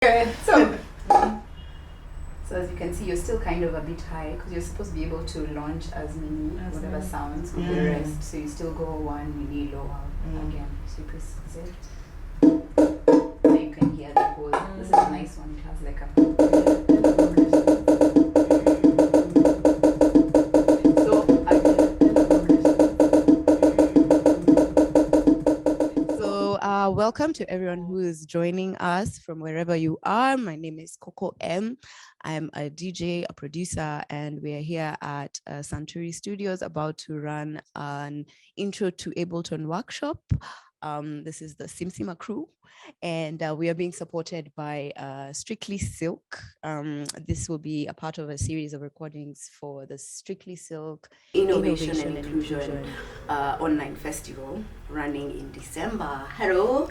Okay, so as you can see, you're still kind of a bit high because you're supposed to be able to launch as many whatever sounds with the rest. So you still go 1 milli lower again. So you press Z. Now you can hear the whole. This is a nice one. It has like a. Welcome to everyone who is joining us from wherever you are. My name is Coco M. I'm a DJ, a producer, and we are here at Santuri Studios about to run an intro to Ableton workshop. This is the Simsima crew, and we are being supported by Strictly Silk. This will be a part of a series of recordings for the Strictly Silk Innovation and Inclusion online festival running in December. Hello.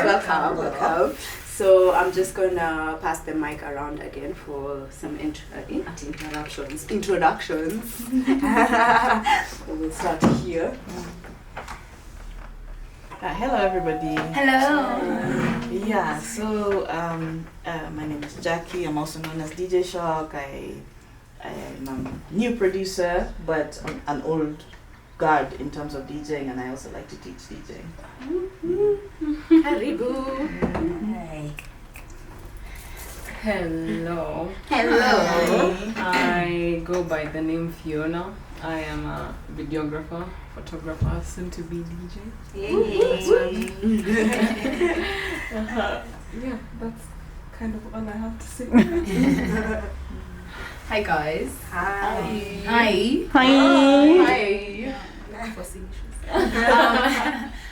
Welcome. So I'm just gonna pass the mic around again for some introductions. We'll start here. Hello everybody. Hello. Yeah, so my name is Jackie. I'm also known as DJ Shock. I'm a new producer, but an old guard in terms of DJing, and I also like to teach DJing. Karibu. Hi. Hello. Hello. I go by the name Fiona. I am a videographer, photographer, soon to be DJ. Yeah, that's kind of all I have to say. Hi guys. Hi.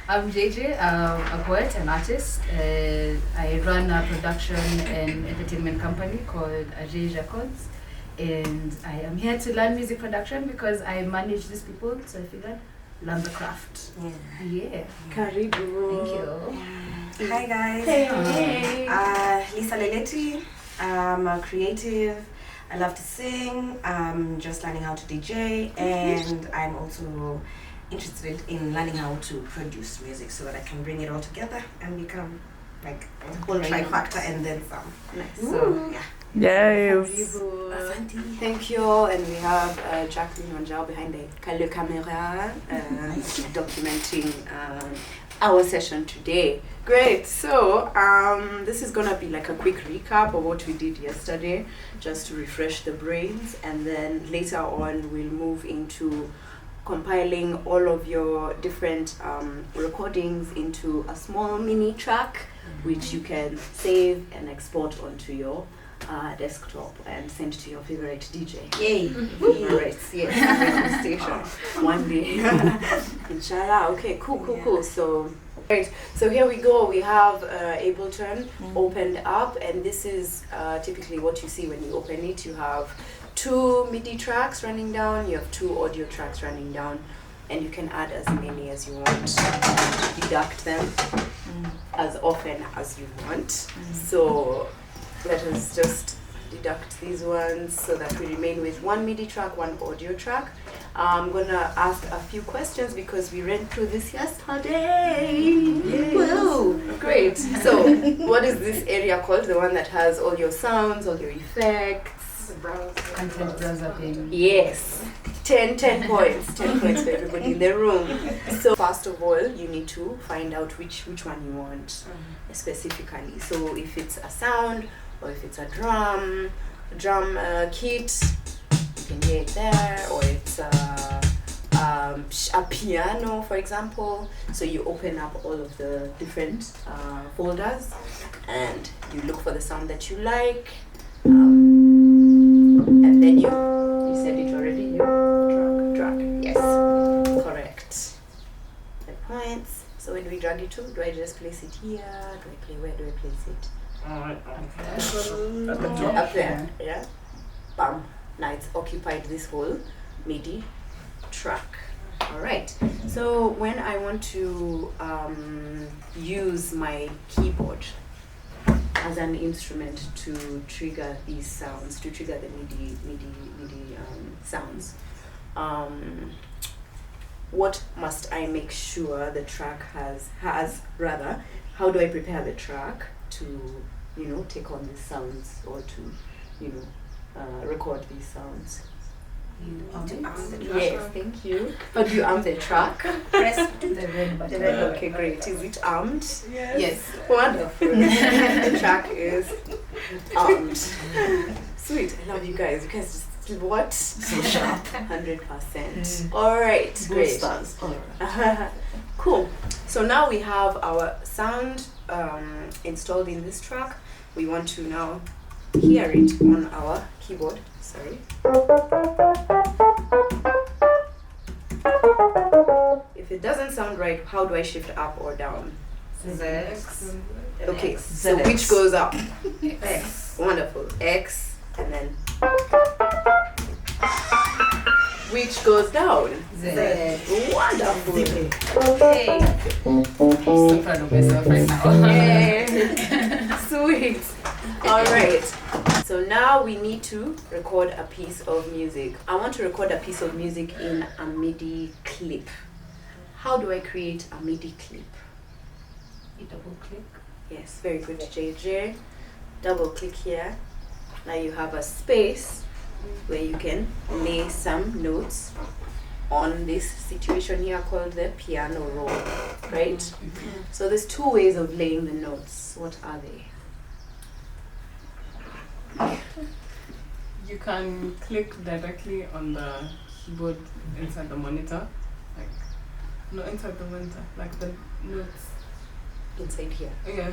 I'm JJ, a poet and artist. I run a production and entertainment company called Arpeggiator, and I am here to learn music production because I manage these people, so I figured learn the craft. Yeah. Karibu. Thank you. Hi guys. Hey. Lisa Leleti. I'm a creative. I love to sing. I'm just learning how to DJ, and I'm also interested in learning how to produce music so that I can bring it all together and become like a whole trifecta and then some. Nice. So yeah. Yes. Thank you. And we have Jacqueline Wanjao behind the camera documenting our session today. Great. So this is gonna be like a quick recap of what we did yesterday, just to refresh the brains, and then later on we'll move into compiling all of your different recordings into a small mini track, which you can save and export onto your desktop and send to your favorite DJ. Yay. Favorites, yes. Station one day. Inshallah. Okay, cool. So great. So here we go. We have Ableton opened up, and this is typically what you see when you open it. You have 2 MIDI tracks running down, you have 2 audio tracks running down, and you can add as many as you want, deduct them as often as you want. So let us just deduct these ones so that we remain with 1 MIDI track, 1 audio track. I'm gonna ask a few questions because we ran through this yesterday. Woo! Great. So what is this area called? The one that has all your sounds, all your effects? Content browser page. Yes. 10 points. 10 points for everybody in the room. So first of all, you need to find out which one you want specifically. So if it's a sound, or if it's a drum kit, you can hear it there, or it's a piano, for example. So you open up all of the different folders, and you look for the sound that you like. And then you said it already, drag. Yes, correct. 5 points. So when we drag it to, do I just place it here? Where do I place it? Up there. Yeah. Bam. Now it's occupied this whole MIDI track. All right. So when I want to use my keyboard as an instrument to trigger these sounds, to trigger the MIDI sounds, what must I make sure the track has rather? How do I prepare the track to, take on these sounds or to, record these sounds? You arm the track. Yes, thank you. How do you arm the track? Press The red button. Okay, great. Is it armed? Yes. Wonderful. The track is armed. Sweet. I love you guys. You guys just what? So sharp. 100%. All right, Good great. stars. All right. Cool. So now we have our sound installed in this track. We want to now hear it on our keyboard. Sorry. If it doesn't sound right, how do I shift up or down? Z. Okay, so ZX. which goes up? X. Wonderful. X, and then which goes down? Z. Wonderful. Okay. I'm so proud of myself right now. Yeah. Sweet. All right. So now we need to record a piece of music. I want to record a piece of music in a MIDI clip. How do I create a MIDI clip? You double click. Yes, very good, JJ. Double click here. Now you have a space where you can lay some notes on this situation here called the piano roll, right? So there's two ways of laying the notes. What are they? You can click directly on the keyboard inside the monitor, inside the monitor, like the notes. Inside here. Yeah.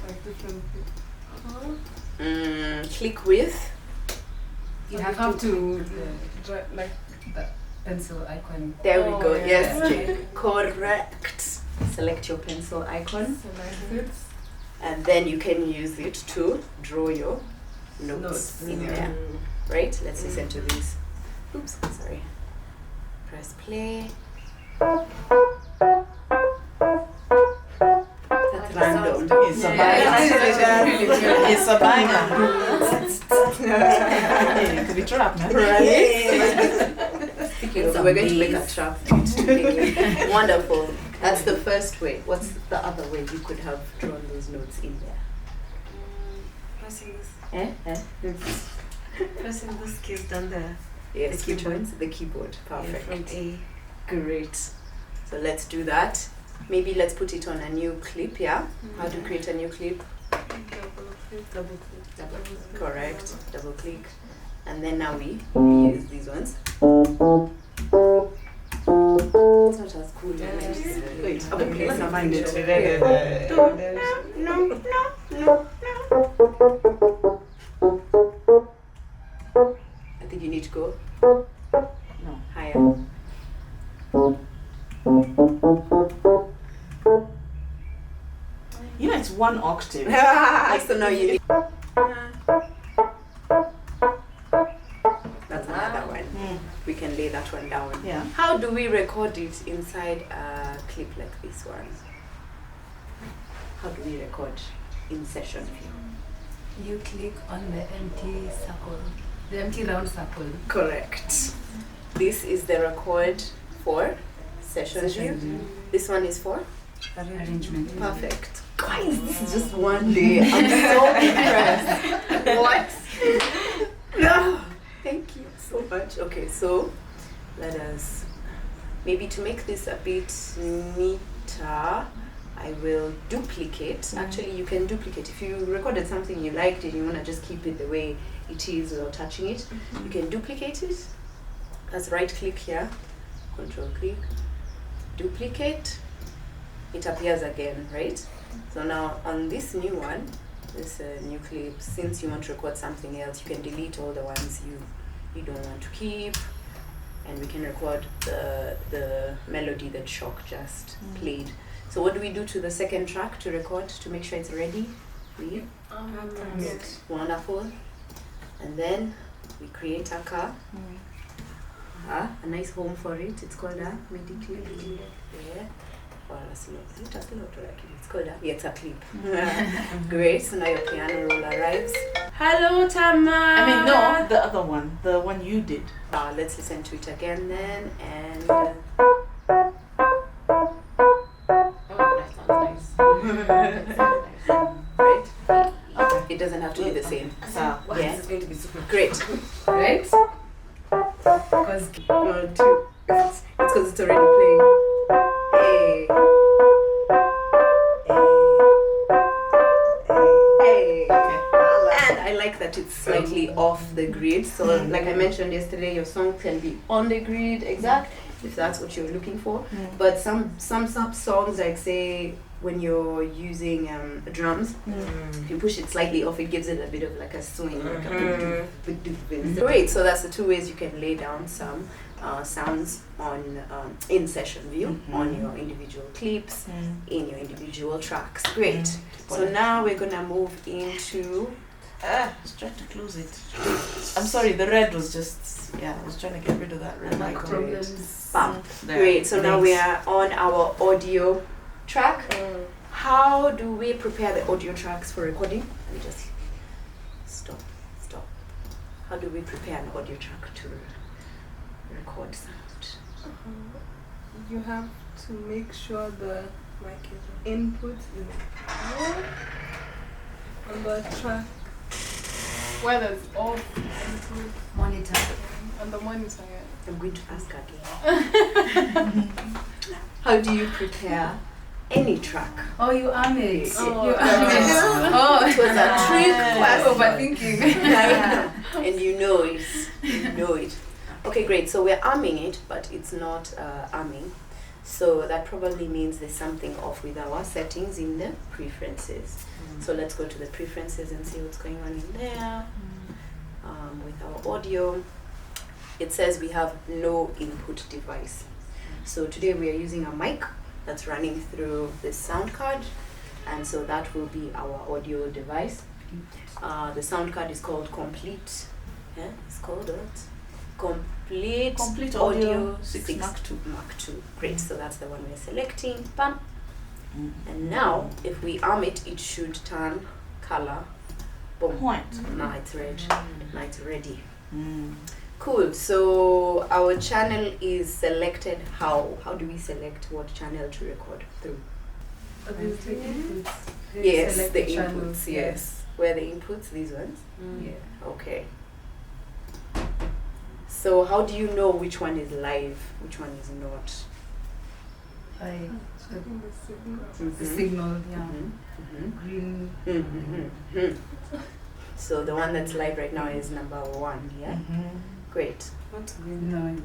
Like different. Click with. You You have to like. the pencil icon. There we go. Oh, yeah. Yes, Jay. Correct. Select your pencil icon, Select it. and then you can use it to draw your notes in there. Right? Let's listen to this. Oops, sorry. Press play. That's random. It's a banger. It's a banger. It could be trap, man. So we're going to make a trap beat. Wonderful. That's the first way. What's the other way you could have drawn those notes in there? Pressing this. Pressing this keys down there. Yes, The which keyboard. ones? The keyboard. From Perfect. A. Great. So let's do that. Maybe let's put it on a new clip, yeah? How to create a new clip? Double click. Correct. Double click. And then now we use these ones. It's not as cool. Wait, I will play some picture. No. I think you need to go No. higher. You know, it's one octave. So now you need. That's another one. We can lay that one down. Yeah. How do we record it inside a clip like this one? How do we record in session? You click on the empty circle, the empty round circle. Correct. This is the record for session view. This one is for Arrangement. perfect. Guys, this is just one day. I'm so impressed. What? No. Thank you so much. Okay, so let us maybe to make this a bit neater. I will duplicate. Actually, you can duplicate. If you recorded something you liked and you want to just keep it the way it is without touching it, you can duplicate it. That's right click here, control click, duplicate. It appears again, right? So now on this new one, this new clip, since you want to record something else, you can delete all the ones you don't want to keep, and we can record the melody that Shock just played. So what do we do to the second track to record to make sure it's ready? We wonderful, and then we create a car, a nice home for it. It's called a Midi clip. Yeah. Or a slot. Is it a slot or a clip? It's called it's a clip. Great. So now your piano roll arrives. Hello, Tama. I mean, no, the other one, the one you did. Let's listen to it again then, and. Oh, that sounds nice. doesn't have to be the same. So, Wow, Yeah. this is going to be super Great. Right? Because 1, 2. It's because it's already playing. Hey. Hey. okay. And I like that it's slightly off the grid. So, like I mentioned yesterday, your song can be on the grid, exact, if that's what you're looking for. But some songs, like say when you're using drums, if you push it slightly off, it gives it a bit of like a swing. Like a Great. So that's the two ways you can lay down some sounds on in session view on your individual clips, in your individual tracks. Great. So now we're gonna move into. I was trying to close it. I'm sorry, the red was just, I was trying to get rid of that red no icon. problems. Bam. There. Great. So now we Thanks. are on our audio track. How do we prepare the audio tracks for recording? Let me just stop. How do we prepare an audio track to record sound? You have to make sure the input is on the track. Whether it's off, input, Monitor. on the monitor, yeah. I'm going to ask again. How do you prepare any track? Oh, you arm it. Oh, You arm it. Oh, It was a trick question. overthinking. Yeah, and you know it. You know it. Okay, great. So we're arming it, but it's not arming. So that probably means there's something off with our settings in the preferences. So let's go to the preferences and see what's going on in there. With our audio, it says we have no input device. So today we are using a mic that's running through this sound card, and so that will be our audio device. The sound card is called Complete. Yeah, it's called what? Complete Audio 6 6 Mark II. Mark II. Great. So that's the one we're selecting. Bam. And now, if we arm it, it should turn color. Boom. White. Now it's red. Now it's ready. Cool. So our channel is selected. How do we select what channel to record through? These the inputs. Yes, Select the channels, inputs. Yes. Where the inputs? These ones. Yeah. Okay. So how do you know which one is live, which one is not? Checking the signal. The signal, yeah. Mhm. Green. So the one that's live right now is number 1, yeah? Great. Not green. No.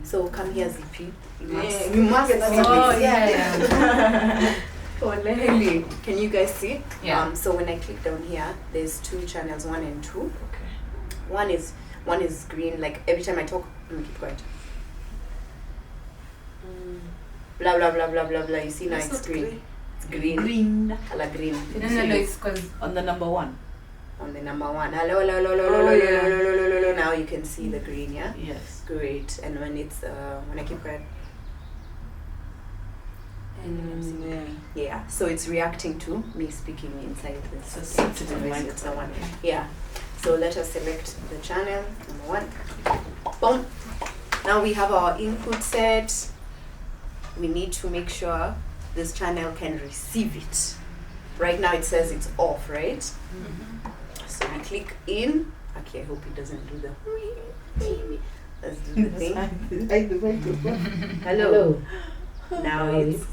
So come here, ZP. You must, Yeah, you must that's see Oh, this. yeah. Oh, Lely. Can you guys see? Yeah. So when I click down here, there's 2 channels, 1 and 2. Okay. One is green, like every time I talk, let me keep quiet. Blah blah blah blah blah blah. You see now That's it's not green. It's green. Green. Color green. No, it's because On the number 1. On the number 1. Hello, hello, hello, hello, hello, hello, hello, hello, hello. Now you can see the green, yeah? Yes. Great. And when it's when I keep quiet, yeah. So it's reacting to me speaking inside this. So sensitive device mic. with someone. Yeah. So let us select the channel number 1. Boom. Now we have our input set. We need to make sure this channel can receive it. Right now it says it's off, right? So we click in. Okay, I hope it doesn't do the. Let's do the thing. Hello. Now it's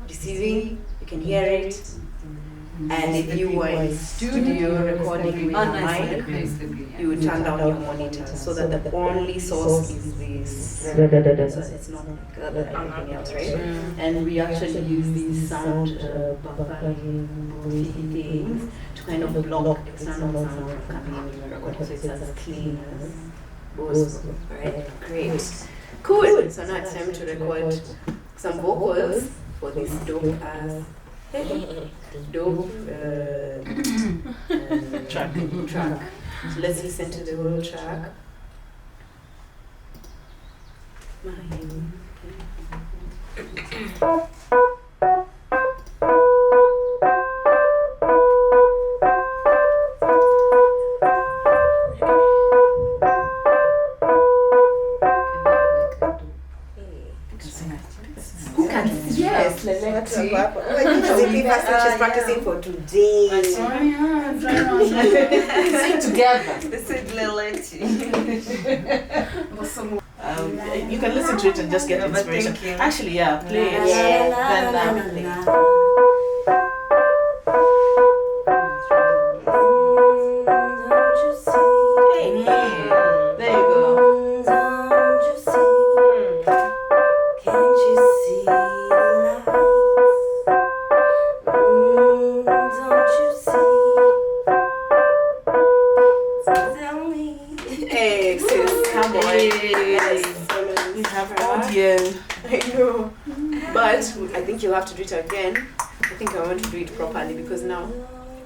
receiving. You can hear it. And if you were in studio recording with your mic, you would turn down your monitor so that the only source is this. So it's not like anything else, right? And we actually use these sound buffering things to kind of block external sound from coming in when you're recording, so it's as clean as possible. Right? Great. Cool. So now it's time to record some vocals for this dope ass. Dope track. So let's listen to the whole track. Who can? Yes, Leleti. She's practicing for today. Sing together. This is Leleti. You can listen to it and just get inspiration. Overthinking. Actually, yeah, play it. Yeah. Then play. There you go. Hey, sis, come on. We have audience. I know. But I think you'll have to do it again. I think I want to do it properly because now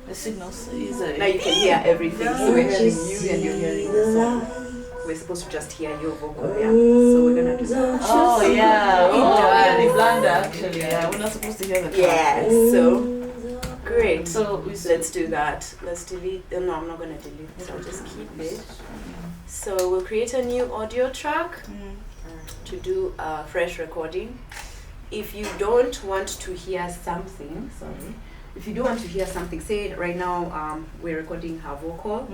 The signals is now you can hear everything. So we're hearing you and you're hearing the song. We're supposed to just hear your vocal, yeah. So we're gonna do that. Oh yeah. Yeah. The blunder actually. Yeah, we're not supposed to hear the track. Yeah. So great. So Let's do that. Let's delete. No, I'm not gonna delete. So I'll just keep it. So we'll create a new audio track to do a fresh recording. If you don't want to hear something, if you don't want to hear something, say right now we're recording her vocal,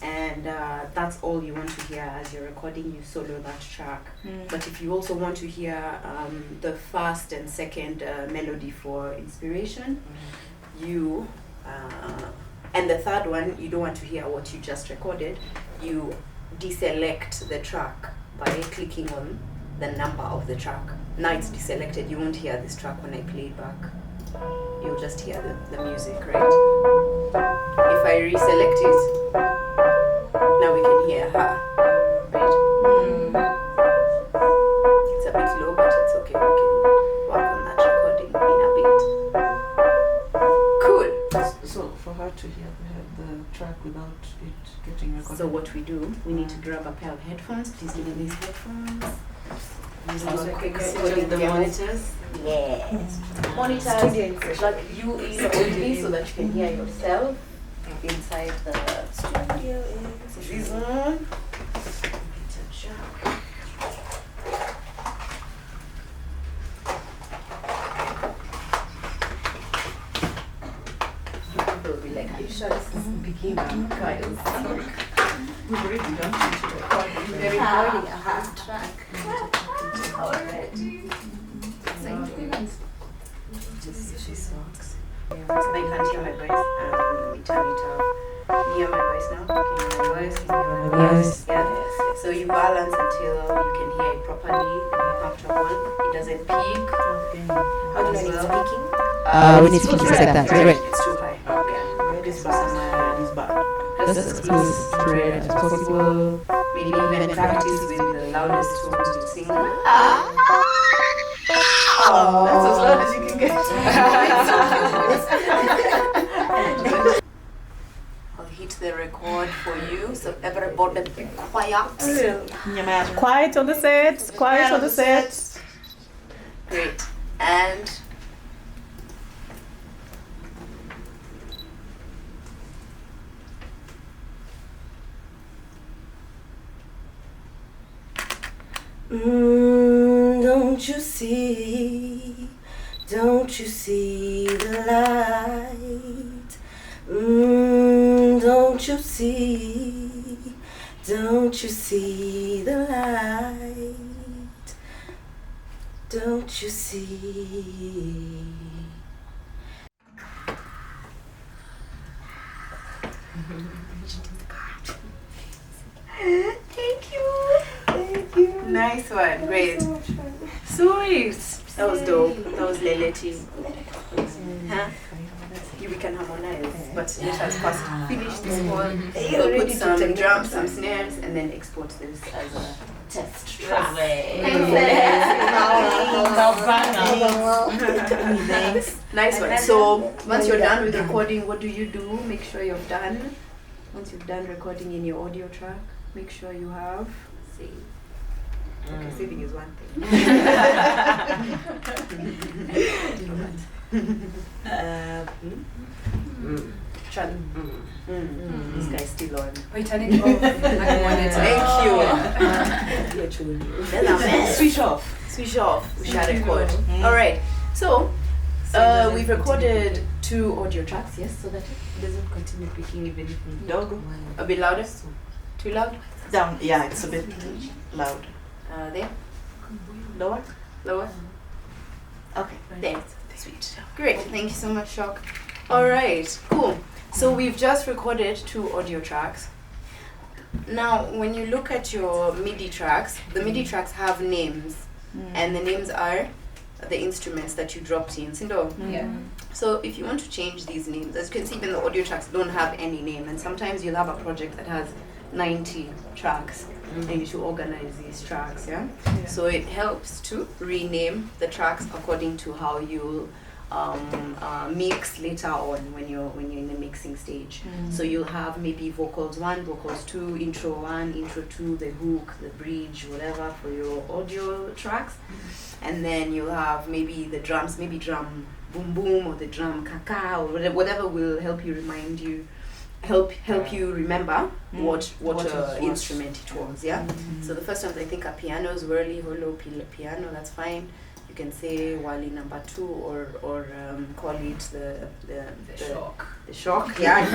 and that's all you want to hear as you're recording, you solo that track. But if you also want to hear the first and second melody for inspiration, you and the third one, you don't want to hear what you just recorded, you deselect the track by clicking on the number of the track. Now it's deselected, you won't hear this track when I play it back. You'll just hear the music, right? If I reselect it, now we can hear her, right? It's a bit low, but it's okay, we can work on that recording in a bit. Cool. So for her to hear the track without it getting recorded. So what we do, we need to grab a pair of headphones. Please give me these headphones. Use our quick switching the monitors. Yes. Monitors, like you only so that you can hear yourself inside the studio. This one. People will be like, you sure this is beginning, guys? We've already done it. We're recording a half track. Already. She sucks. I can't hear my voice. Let me turn it up. Can you hear my voice now? Can you hear my voice? Can you hear my voice? Yeah. So you balance until you can hear it properly and you're comfortable. It doesn't peak. How do you know it's speaking? When it's peaking, it's like that. Right. It's too high. Okay. This somewhere is bad. Just as close to red as possible. Maybe even practice with the loudest tones to sing. That's as loud as you can get. I'll hit the record for you, so everybody be quiet. Quiet on the set. Quiet on the set. Great. And don't you see the light? Don't you see the light? Don't you see? thank you. Nice one. Great. Sweet. That was dope. That was Leleti. Huh? We can harmonize, but let us first finish this one. We'll put some drums, some snares, and then export this as a test track. Thanks. Nice one. So once you're done with recording, what do you do? Make sure you're done. Once you've done recording in your audio track, make sure you have save. Okay, saving is one thing. This guy's still on. Wait, turn it off. Thank you. Switch off. We shall record. Alright. So We've recorded 2 audio tracks, yes, so that it doesn't continue picking even if we Dog. a bit louder. Too loud? Down. Yeah, it's a bit loud. There. Lower. Lower. Okay. There. Sweet. Great. Thank you so much, Shock. All right. Cool. So we've just recorded 2 audio tracks. Now, when you look at your MIDI tracks, the MIDI tracks have names, and the names are the instruments that you dropped in. Sindo? Yeah. So if you want to change these names, as you can see, even the audio tracks don't have any name, and sometimes you'll have a project that has 90 tracks, and you should organize these tracks, yeah? So it helps to rename the tracks according to how you'll mix later on when you're in the mixing stage. So you'll have maybe vocals 1, vocals 2, intro 1, intro 2, the hook, the bridge, whatever for your audio tracks, and then you'll have maybe the drums, maybe drum boom boom or the drum kaka or whatever will help you remind you. Help you remember what instrument it was, yeah? So the first ones I think are pianos, whirly, holo, piano, that's fine. You can say wali number 2 or call it the shock. The shock, yeah.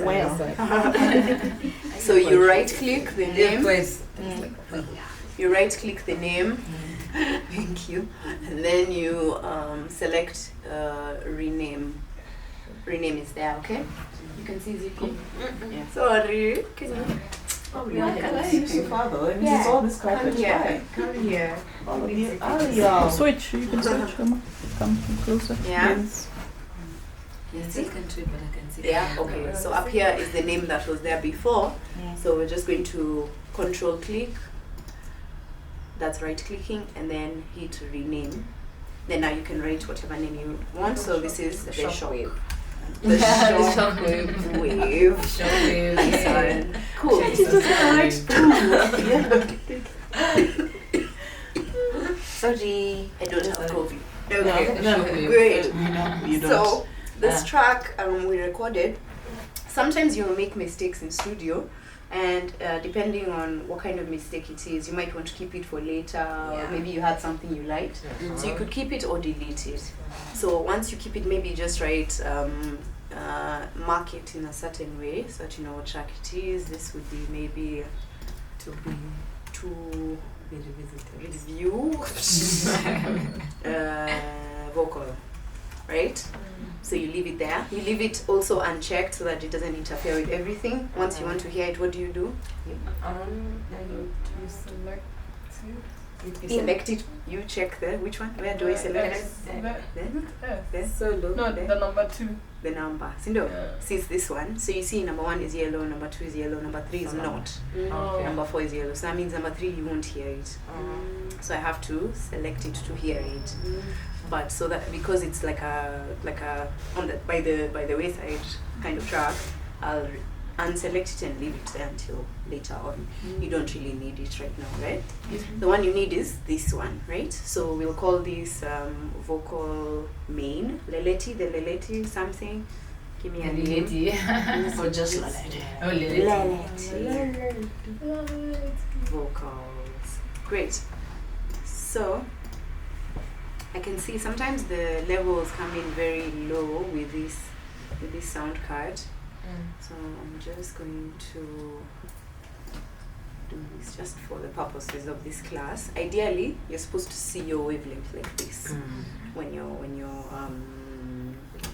Well. So you right click the name. You right click the name. Thank you. And then you select rename. Rename is there, okay? You can see Ziki. Yeah. Sorry. Can you? Oh, yeah, can I use so far though? I mean, it's all this carpet. Come here. Come here. Oh, yeah. Switch, you can switch. Come closer. Yeah. Yes. Yes. I can do it, but I can see. Yeah, okay. So up here is the name that was there before. So we're just going to control click. That's right clicking, and then hit rename. Then now you can write whatever name you want. So this is the shockwave. The shockwave. Shockwave. Excellent. Cool. Sorry, I don't have COVID. Okay, No, great. You don't. So this track we recorded. Sometimes you'll make mistakes in studio, and depending on what kind of mistake it is, you might want to keep it for later. Or maybe you had something you liked, so you could keep it or delete it. So once you keep it, maybe just write mark it in a certain way so that you know what track it is. This would be maybe to review vocal, right? So you leave it there. You leave it also unchecked so that it doesn't interfere with everything. Once you want to hear it, what do? You select it. You select it. You check there. Which one? Where do I select it? There. Solo. No, the number 2. The number. Sindo. Yeah. See, it's this one. So you see, number 1 is yellow, number 2 is yellow, number 3 is not. Okay. Number 4 is yellow. So that means number 3 you won't hear it. So I have to select it to hear it. But so that because it's like a on the by the wayside kind of track, I'll unselect it and leave it there until later on. You don't really need it right now, right? The one you need is this one, right? So we'll call this vocal main, leleti, the leleti something. Give me a name. Or just leleti. Oh, Leleti. Vocals. Great. So I can see sometimes the levels come in very low with this sound card. So I'm just going to do this just for the purposes of this class. Ideally, you're supposed to see your wavelength like this when you're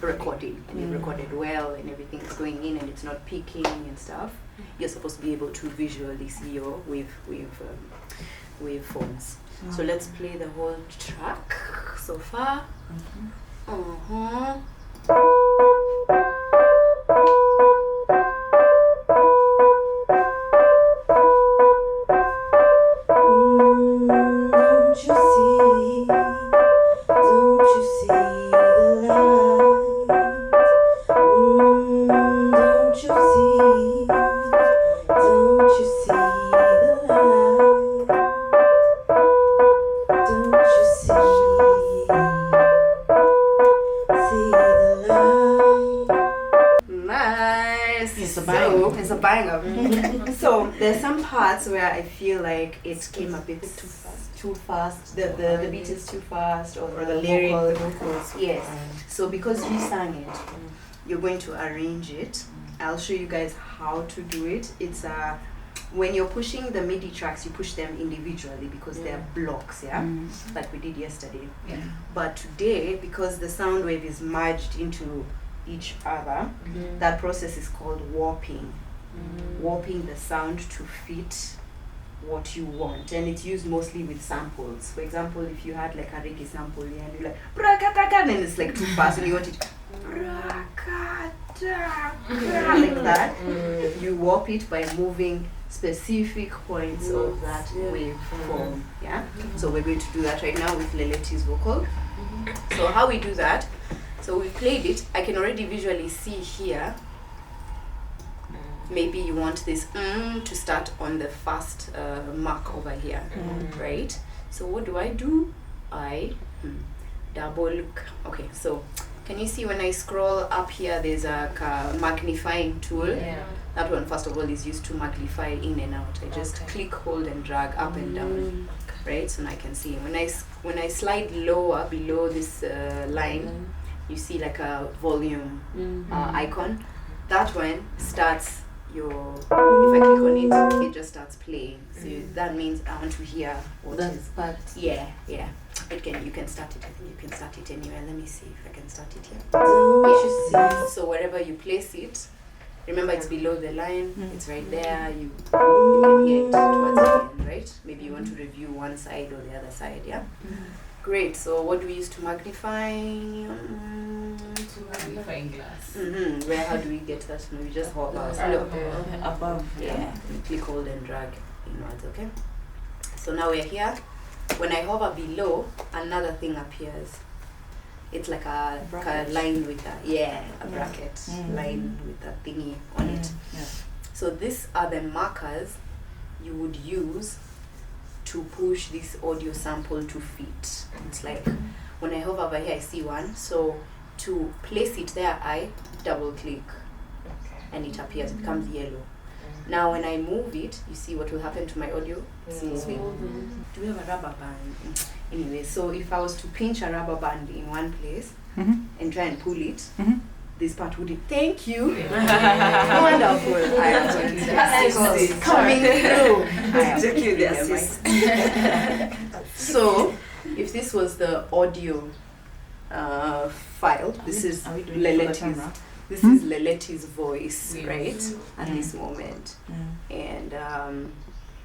recording, and you recorded well and everything's going in and it's not peaking and stuff. You're supposed to be able to visually see your waveforms. So let's play the whole track so far. So there's some parts where I feel like it came a bit too fast. too fast, the beat is too fast, or the lyric, vocal. the vocals. Yes. So because you sang it, you're going to arrange it. I'll show you guys how to do it. It's when you're pushing the MIDI tracks, you push them individually because they're blocks, like we did yesterday. Yeah. But today, because the sound wave is merged into each other, that process is called warping. Warping the sound to fit what you want, and it's used mostly with samples. For example, if you had like a reggae sample, and you're like brakataka, and it's like too fast, and you want it like that, you warp it by moving specific points of that waveform. Yeah. So we're going to do that right now with Leleti's vocal. So how we do that? So we played it. I can already visually see here. Maybe you want this to start on the first mark over here, right? So what do? I double. Okay, so can you see when I scroll up here, there's a magnifying tool. Yeah. That one, first of all, is used to magnify in and out. I just click, hold, and drag up and down, right? So now I can see. When I slide lower below this line, you see like a volume icon. That one starts your, if I click on it, it just starts playing. So that means I want to hear what is part. Yeah. You can start it. I think you can start it anywhere. Let me see if I can start it here. Yeah. So wherever you place it, remember it's below the line. It's right there. You can hear it towards the end, right? Maybe you want to review one side or the other side. Yeah. Great. So what do we use to magnify? Magnifying glass. Where? How do we get that? No, we just hold Above. Yeah. You click, hold, and drag inwards. Okay. So now we're here. When I hover below, another thing appears. It's like a line with a bracket line with a thingy on it. Yeah. So these are the markers you would use to push this audio sample to fit. It's like when I hover over here, I see one. So to place it there, I double click and it appears, it becomes yellow. Now when I move it, you see what will happen to my audio? Do we have a rubber band? Anyway, so if I was to pinch a rubber band in one place and try and pull it, this part would thank you. Wonderful. I am coming through. So if this was the audio file, this is Leleti's. This is Leleti's voice, right? At this moment. And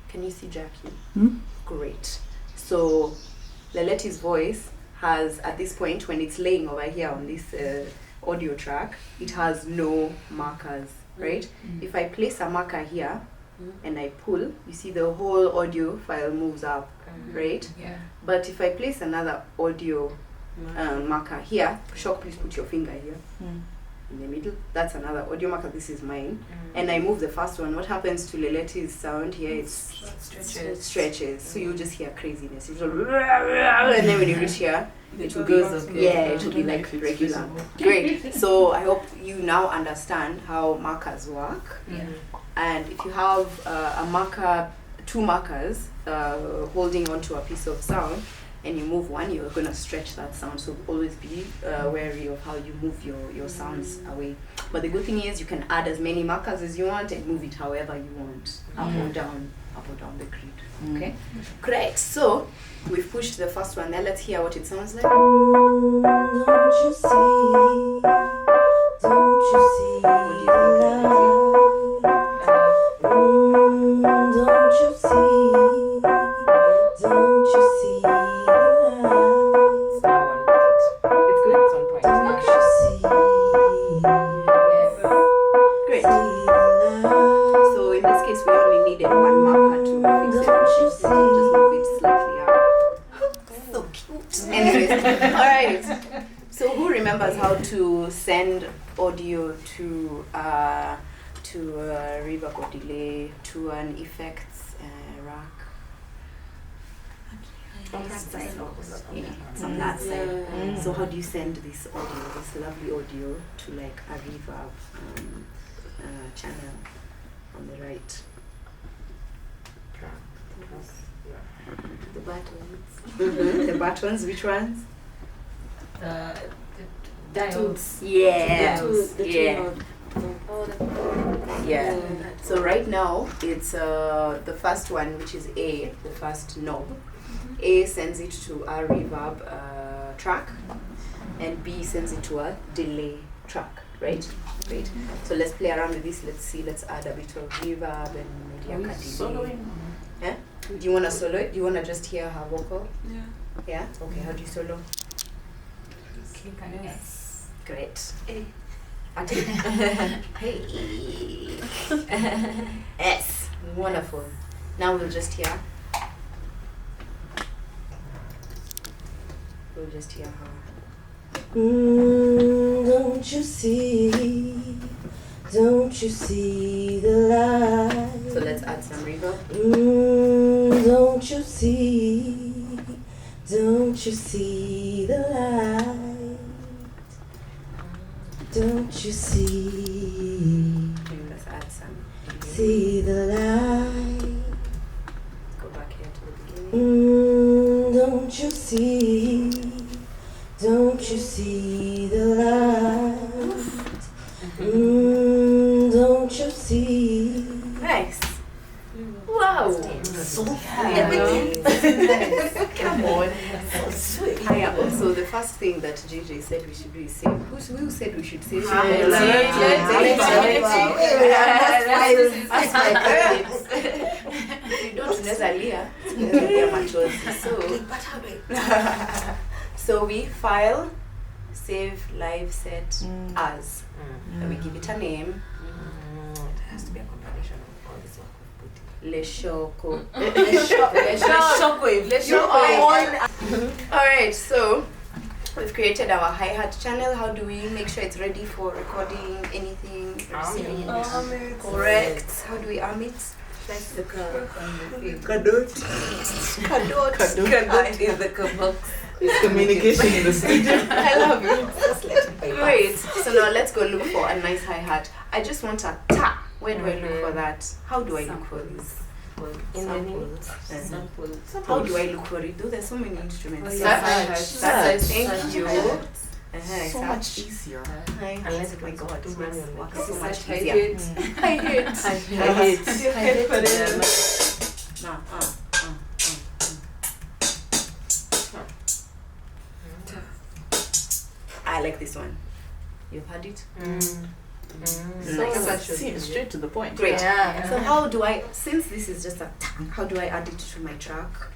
can you see Jackie? Great. So Leleti's voice has, at this point, when it's laying over here on this audio track, it has no markers, right? If I place a marker here and I pull, you see the whole audio file moves up, right? Yeah. But if I place another audio marker here, Shock, please put your finger here. In the middle, that's another audio marker. This is mine, and I move the first one. What happens to Leleti's sound here? It stretches. So you just hear craziness. And then when you reach here, it will go. It will be like regular. Great. So I hope you now understand how markers work. And if you have a marker, two markers holding onto a piece of sound, and you move one, you're going to stretch that sound. So always be wary of how you move your sounds away. But the good thing is you can add as many markers as you want and move it however you want, up or down the grid. Okay? Great. So we've pushed the first one there. Let's hear what it sounds like. Don't you see? Don't you see? What do you think? Don't you see? Don't you see? Great. So in this case, we only needed one marker to fix it. Just move it slightly up. So cute. Anyways, all right. So who remembers how to send audio to reverb or delay to an effects rack? It's on that side. So how do you send this audio, this lovely audio, to like a reverb channel on the right? The buttons. The buttons, which ones? The Diodes. diodes. Yeah. The Yeah. two Yeah. So right now it's the first one, which is A, the first knob. A sends it to a reverb track, and B sends it to a delay track. Right. Great. So let's play around with this. Let's see. Let's add a bit of reverb and maybe a delay. Eh? Do you wanna solo it? Do you wanna just hear her vocal? Yeah. Yeah. Okay. How do you solo? Click on S. Great. Hey. Hey. S. Wonderful. Now we'll just hear. We'll just hear her. Don't you see? Don't you see the light? So let's add some reverb. Don't you see? Don't you see the light? Don't you see? Okay, let's add some. See the light? Let's go back here to the beginning. Don't you see? Don't you see the light? Don't you see? Nice. Wow. So Come on. So sweet. Yeah, also the first thing that JJ said we should do is say, who said we should say? That's my girl. You don't Nezalia. So we file, save, live, set as. And we give it a name. It has to be a combination of all this work Le Shockwave. Alright, so we've created our hi-hat channel. How do we make sure it's ready for recording anything? Receiving it? Correct. How do we arm it? That's the Kadot. Kadot is the box. It's communication in the studio. I love it. Great. So now let's go look for a nice hi-hat. I just want a ta. Where do I look for that? How do I look for this? Samples. How do I look for it? Though there's so many instruments. Thank you. So much easier. Unless my God, it works so much Such easier. I hate. I like this one. You've had it? Nice. Straight to the point. Great. So how do I, since this is just a how do I add it to my track?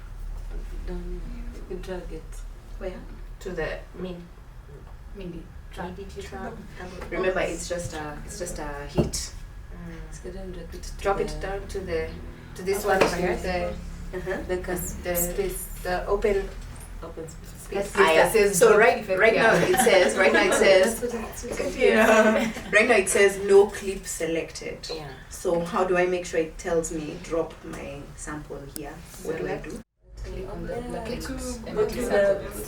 You drag it Where? to the Midi. Remember, it's just a hit. Drop it down to the this one here. The space, the open space. So right now it says right now it says no clip selected. Yeah. So how do I make sure it tells me drop my sample here? What do I do? Click on the black The X two and buttons.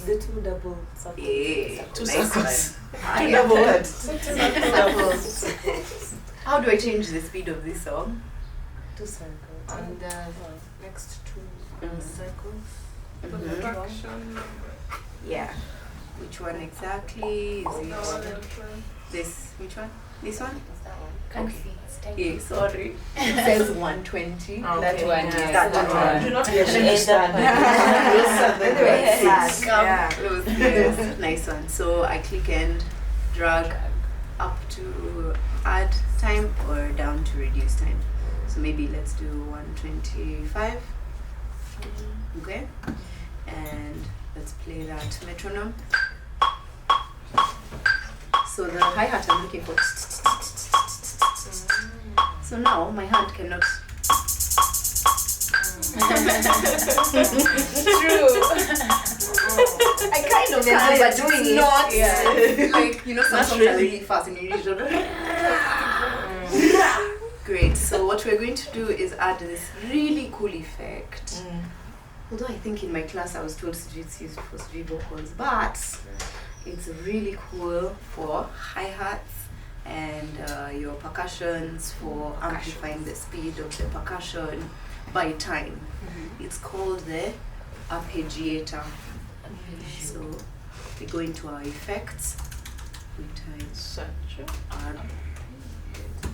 the two double circles. Yeah. Two Nice circles. one. Double head. How do I change the speed of this song? 2 circles. And next 2 circles. Production. Yeah. Which one exactly? Is it this? Which one? This one? Comfy. Yeah, sorry. It says 120. That one, yes. That one. Do not understand. Yes. Nice one. So I click and drag up to add time or down to reduce time. So maybe let's do 125. Okay. And let's play that metronome. So the hi-hat I'm looking for. So now my hand cannot. True. I kind of can, but doing not. Yeah. Like, you know, some songs are really fast and you need to. Great. So what we're going to do is add this really cool effect. Although I think in my class I was told it's used for street vocals, but it's really cool for hi-hats and your percussions, for amplifying the speed of the percussion, by time. It's called the Arpeggiator. So we go into our effects. We type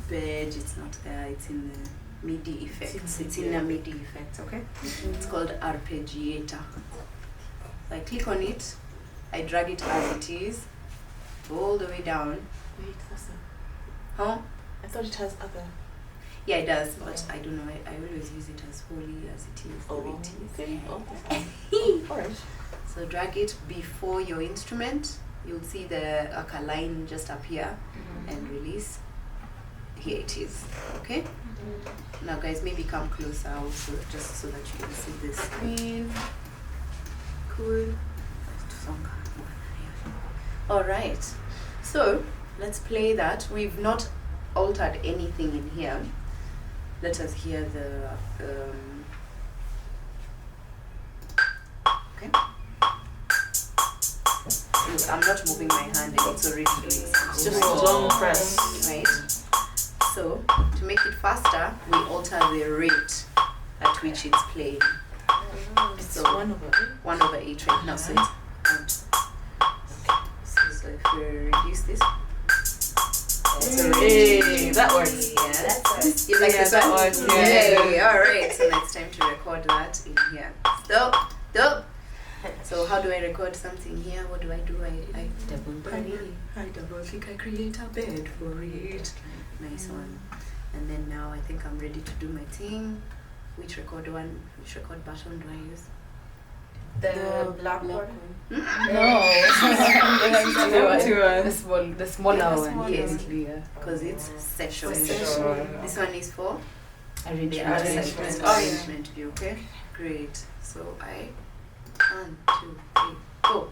arpeg. It's not there. It's in the Midi effects. It's in the Midi effects. Okay. It's called Arpeggiator. I click on it. I drag it as it is, all the way down. Wait, that's a... Huh? I thought it has other... Yeah, it does, but I don't know. I always use it as wholly as it is. The way it is. Okay. Alright. So drag it before your instrument. You'll see the line just appear and release. Here it is. Okay? Now guys, maybe come closer also, just so that you can see the screen. Cool. Alright. So let's play that. We've not altered anything in here. Let us hear the okay. I'm not moving my hand and it's already doing something. It's just a long press. Right. So to make it faster, we alter the rate at which it's playing. It's So 1/8 right now. So it's so if we reduce this. Hey, that works. Yes. You like Yeah, that that works. Yay. Alright, so now it's time to record that in here. Stop. So how do I record something here? What do? I double click, I create a bed for it. Nice one. And then now I think I'm ready to do my thing. Which record button do I use? The black one. No. The smaller one. Yes. Yeah. Because it's session. Session. This one is for Arrangement. arrangement view. Okay, great. So 1, 2, 3, go.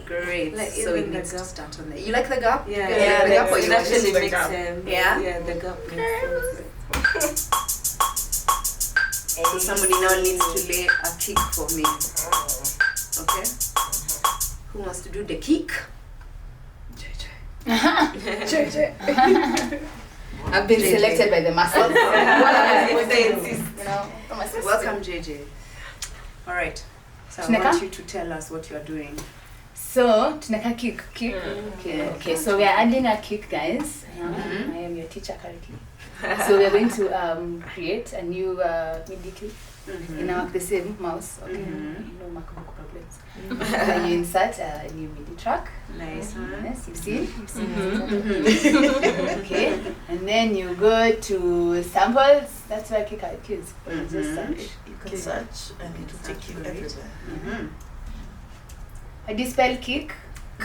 Great. Like So even it the needs to gap. start on there. You like the gap? Yeah, the gap or it you want actually the makes gap? sense. Yeah? Yeah, the gap makes sense. So somebody now needs to lay a kick for me. Okay? Who wants to do the kick? I've been selected by the masses. Welcome, JJ. All right. So I Tuneka? want you to tell us what you are doing. So, tunaka kick. Okay, so we are adding a kick, guys. I am your teacher currently. So we are going to create a new MIDI kick in the same mouse. Okay, no MacBook problems. Then you insert a new MIDI track. Nice, huh? Yes, you've seen. Okay, and then you go to samples. That's where kick is. Just search. You can search and it will take you everywhere. How do you spell kick?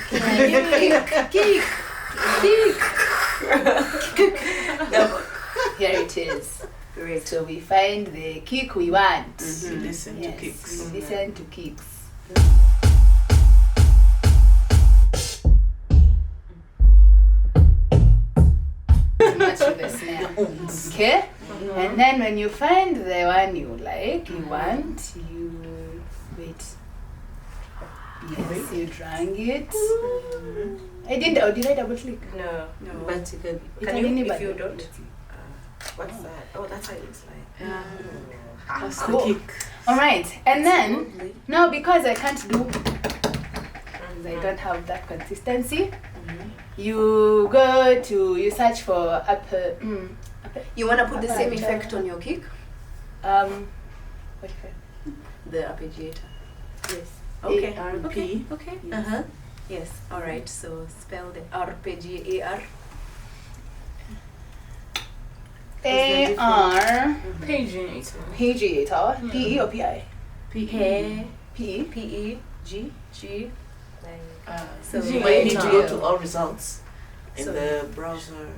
Kick. Here it is. Great. So we find the kick we want. You listen to Yes, kicks. we listen to kicks. Much with the snare. Okay? And then when you find the one you like, you want, you wait. Yes, you drag it. I didn't. Oh, did I double click? No, but you could. It Can only you? but If you don't. What's that? Oh, that's how it looks like. That's Cool. the kick. All right, and then now because I can't do, I don't have that consistency. You go to search for You want to put the same effect on your kick? what effect? The arpeggiator. Yes. Okay. ARP. Okay. Yes. Yes. All right. So spell the arpeggiator. Arpeggiator. Arpeggiator. PE or PI? PE. PE. PE. G. So G. you might need to go Yeah. to all results in So- the browser.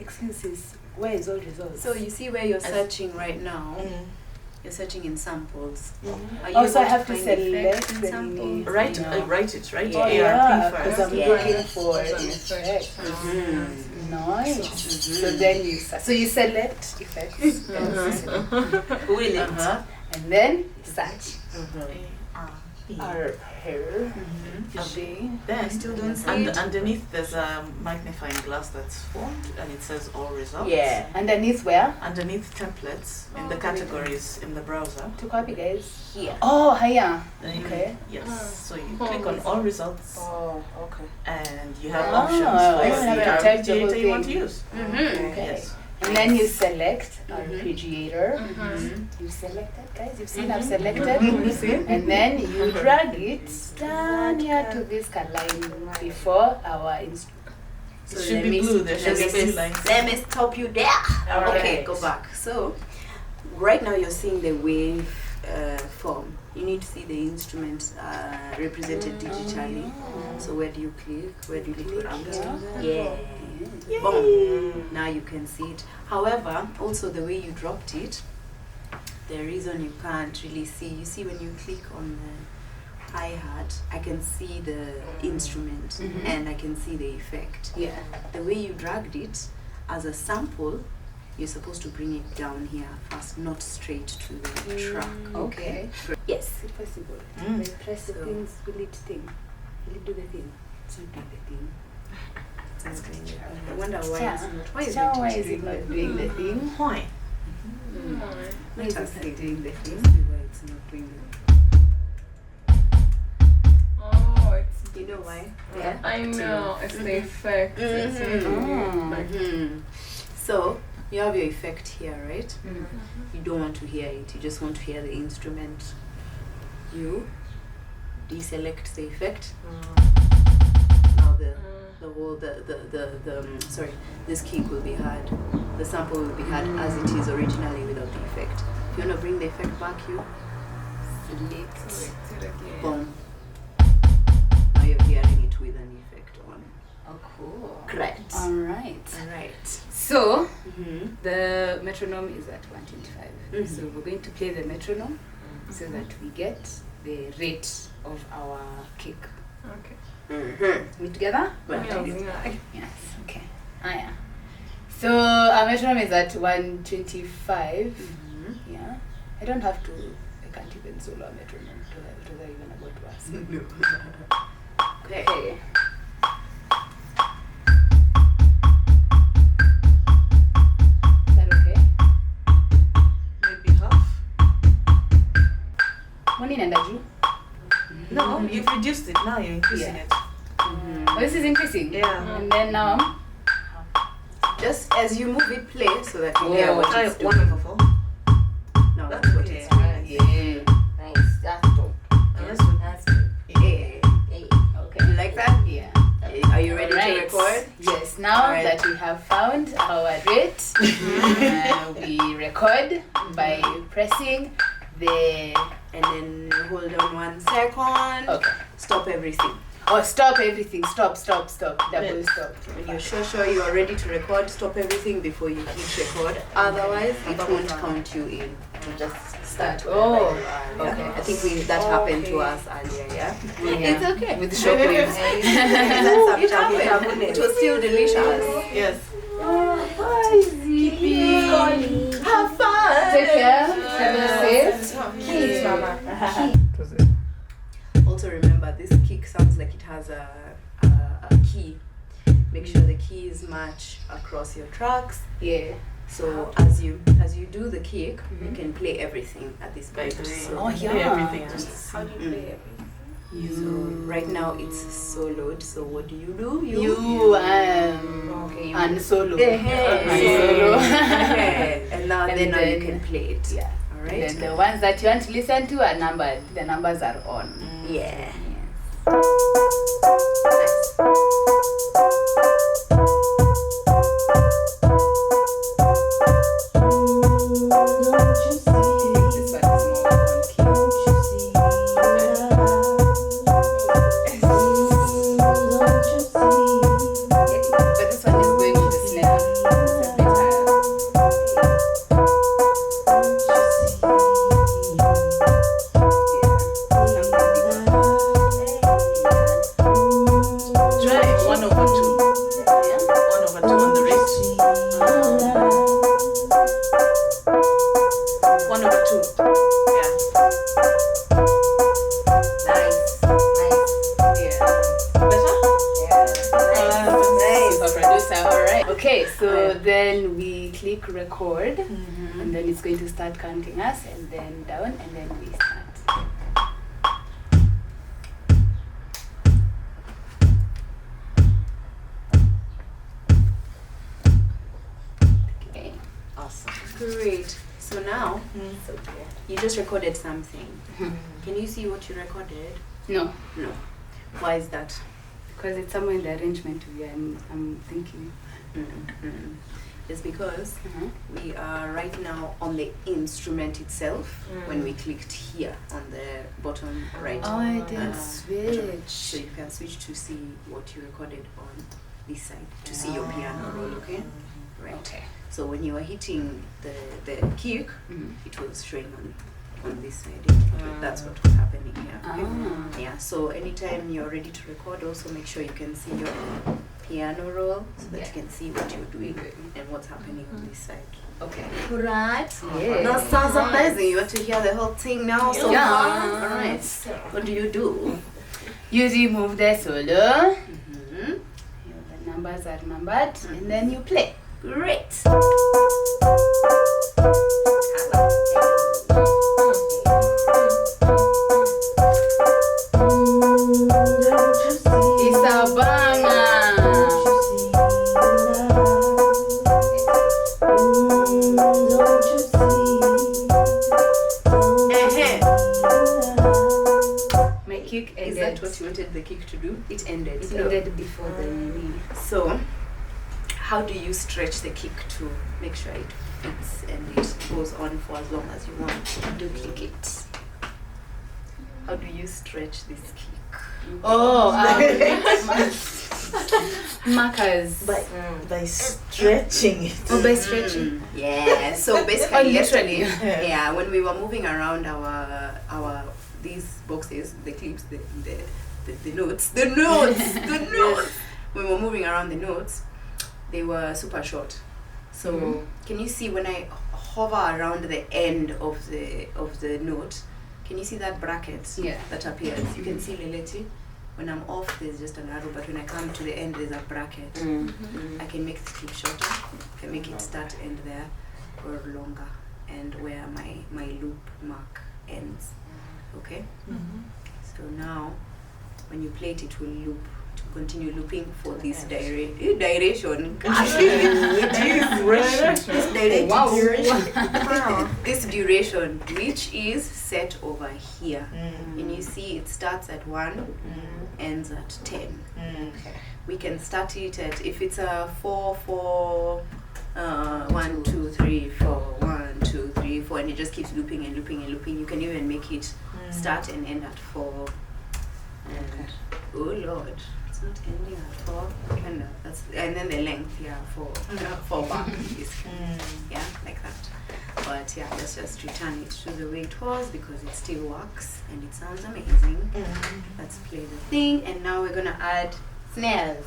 Excuses. Where is all results? So you see where you're searching right now. You're searching in samples. Are you Also, I able have to find select effect in the samples? name. Write No. write it. Write Oh, ARP yeah, because first. I'm looking for effect. Nice. So then you select effects. Really? and then search. A-R-P. Then Still don't see and it. underneath there's a magnifying glass that's formed and it says all results. Yeah. Underneath where? Underneath templates in the categories in the browser. To copy, guys. Here. Oh, here. Then you- Okay. Yes. So you click on all results Oh, okay. and you have Oh, options you for have the to type the whole arpeggiator you want to thing. use. Okay. Yes. And then you select Mhm. Arpeggiator. Mhm. You selected, guys. You've seen I've selected. And then you drag it down here to this line before our So it should be blue. There should be blue lines. Let me stop you there. Alright. Okay, go back. So, right now you're seeing the wave form. You need to see the instrument represented digitally. So where do you click? Where do you click? Yeah. Boom. Now you can see it. However, also the way you dropped it, the reason you can't really see, you see when you click on the hi-hat, I can see the instrument and I can see the effect. Yeah. The way you dragged it as a sample, you're supposed to bring it down here first, not straight to the track. Okay. Yes. Is it possible? Mm. When press the things, will it thing? Will it do the thing? It's not doing the thing. That's kind of. I wonder why Yeah. it's not. Why is Why it is it not doing the thing? Why? Why is it not doing the thing? Why it's not doing the Oh, it's. You know why? Yeah. I know. It's the effect. It's really Mm. like. So you have your effect here, right? Mm. You don't want to hear it. You just want to hear the instrument. You deselect the effect. Now the whole sorry, this kick will be heard. The sample will be heard as it is originally without the effect. If you want to bring the effect back, you select. Select it again. Boom. Now you're hearing it with an effect on. Oh, cool. Correct. Alright. Alright. So, Mm-hmm. the metronome is at 125. Mhm. So, we're going to play the metronome so that we get the rate of our kick. Okay. Mm-hmm. We together? Yeah. Yes. Okay. Yeah. So, our metronome is at 125. Yeah. I don't have to, I can't even solo a metronome. Do I even about to ask? Okay. Okay. Is that okay? Maybe half. One in and a Jew. No, you've reduced it. Now you're increasing Yeah. it. Oh, this is increasing. Yeah. And then now, Just as you move it, play so that you hear Oh, what Try it's doing. 1/4. No, that's what Okay. it's doing. yeah. Nice. That's dope. Yes, we- That's good. Yeah. Okay. You like that? Yeah. Are you ready Alright. to record? Yes. Now Alright. that we have found our rate, we record by pressing the. And then hold on 1 second. Okay. Stop everything. Oh, stop everything. Stop. Double Yeah. stop. When you're sure you are ready to record, stop everything before you hit record. Otherwise, it won't count you in. You just start. Oh, wherever you are. okay. I think that happened to us earlier, yeah? Yeah. It's okay. With shockwaves. It happened. It was still delicious. Yes. Have fun. Take care. Have a safe. Also remember, this kick sounds like it has a key. Make sure the keys match across your tracks. Yeah. So as you do the kick, you can play everything at this point. So, Oh, yeah. Play everything. Just How do you play everything? so right now it's soloed. So what do? You and solo. Solo. And now And then now you then- can play it. Yeah. All And then right. the ones that you want to listen to are numbered. The numbers are on. Yeah. This one is more on key. But this one is going to the snare. It's a bit higher. try 1/2. Yeah. 1/2. Okay, so then we click record, and then it's going to start counting us, and then down, and then we start. Okay. Awesome. Great. So now So clear. you just recorded something. Can you see what you recorded? No, No. Why is that? because it's somewhere in the arrangement I'm thinking. It's because we are right now on the instrument itself when we clicked here on the bottom right. Oh, I uh, didn't So switch. you can switch to see what you recorded on this side, to see your piano roll, okay? Right. Okay. So when you were hitting the kick, it was showing on this side. That's what was happening here. Okay? Ah. Yeah, so anytime you're ready to record, also make sure you can see your piano roll so that you can see what you're doing and what's happening on this side. Okay. Right. Yeah. That sounds amazing. You want to hear the whole thing now? So Yeah. far? Alright. What do you do? Usually move the solo. Mm-hmm. The numbers are numbered, and then you play. Great. It's a banger. My kick Is ended. that what you wanted the kick to do? It ended. It So- ended before the Midi. So, how do you stretch the kick to make sure it fits and it goes on for as long as you want? Do click it. How do you stretch this kick? Oh, markers. By stretching it. Oh, by stretching. Yeah. So Oh, basically, literally. yesterday, yeah, when we were moving around our these boxes, the clips, the notes, the notes. When we were moving around the notes, they were super short. So can you see when I hover around the end of the note? Can you see that bracket that appears? You can see Leleti. When I'm off, there's just an arrow, but when I come to the end, there's a bracket. I can make the clip shorter. I can make it start end there or longer, and where my loop mark ends. Okay? So now, when you play it, it will loop. To continue looping for this direction. This duration, which is set over here. And you see it starts at 1, ends at 10. We can start it at, if it's a 4, 4, 1, 2, 3, 4, 1, 2, 3, 4, and it just keeps looping and looping and looping. You can even make it start and end at 4. And oh Lord, it's not ending at 4. And then the length, 4 bar is like that. But yeah, let's just return it to the way it was because it still works and it sounds amazing. Let's play the thing, and now we're gonna add snares.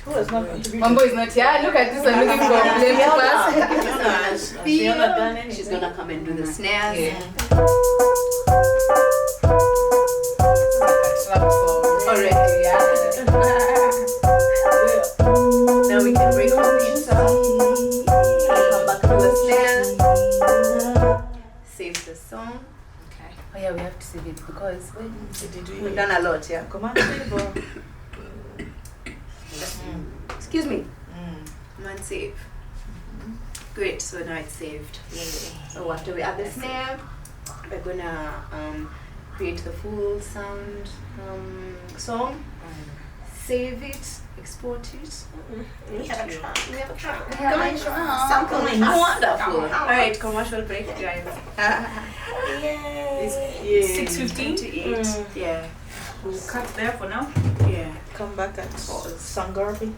Who is not contributing? Mambo is not here. Look at this. I'm looking for blame first. Fiona done anything? She's gonna come and do the snares. Already, Now we can break our pizza. Come back to the snare. Save the song. Oh yeah, we have to save it because We've done a lot, yeah. Command table. Excuse me. Command save. Great, so now it's saved. So after we add the snare, we're gonna create the full sound song, save it, export it. We have a track. Sampling. Wonderful. Alright, commercial break, guys. It's 6:15 to 8. Yeah. We'll cut there for now. Yeah. Come back at Sangarbi.